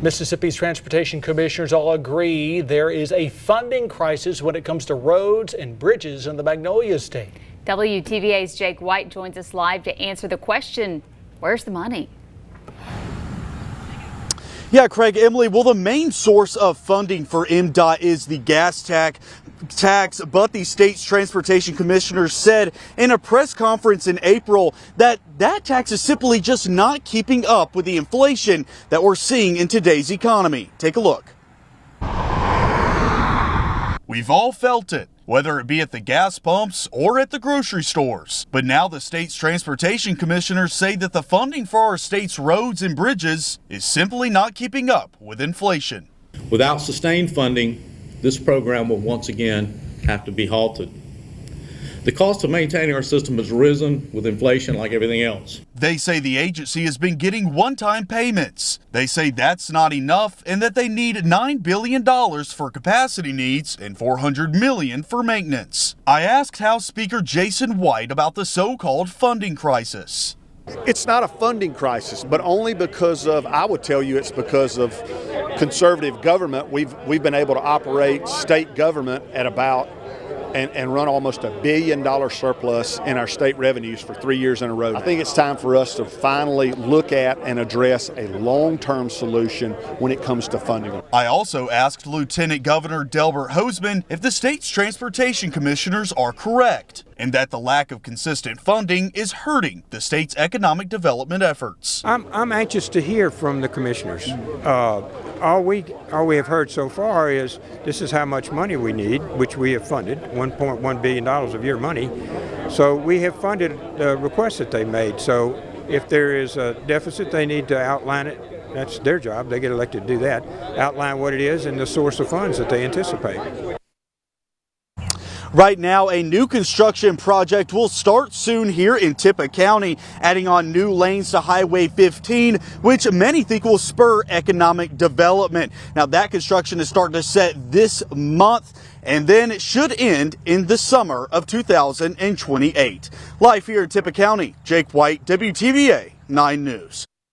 Mississippi's transportation commissioners all agree there is a funding crisis when it comes to roads and bridges in the Magnolia State. WTVA's Jake White joins us live to answer the question, where's the money? Yeah, Craig, Emily, well, the main source of funding for MDOT is the gas tax, but the state's transportation commissioners said in a press conference in April that tax is simply just not keeping up with the inflation that we're seeing in today's economy. Take a look. We've all felt it, whether it be at the gas pumps or at the grocery stores. But now the state's transportation commissioners say that the funding for our state's roads and bridges is simply not keeping up with inflation. Without sustained funding, this program will once again have to be halted. The cost of maintaining our system has risen with inflation like everything else. They say the agency has been getting one-time payments. They say that's not enough and that they need $9 billion for capacity needs and $400 million for maintenance. I asked House Speaker Jason White about the so-called funding crisis. It's not a funding crisis, but only because of, I would tell you, it's because of conservative government. We've been able to operate state government at about and run almost $1 billion surplus in our state revenues for 3 years in a row. I think it's time for us to finally look at and address a long-term solution when it comes to funding. I also asked Lieutenant Governor Delbert Hosemann if the state's transportation commissioners are correct and that the lack of consistent funding is hurting the state's economic development efforts. I'm anxious to hear from the commissioners. All we have heard so far is this is how much money we need, which we have funded, $1.1 billion of your money. So we have funded the requests that they made. So if there is a deficit, they need to outline it. That's their job. They get elected to do that. Outline what it is and the source of funds that they anticipate. Right now, a new construction project will start soon here in Tippah County, adding on new lanes to Highway 15, which many think will spur economic development. Now, that construction is starting to set this month, and then it should end in the summer of 2028. Live here in Tippah County, Jake White, WTVA 9 News.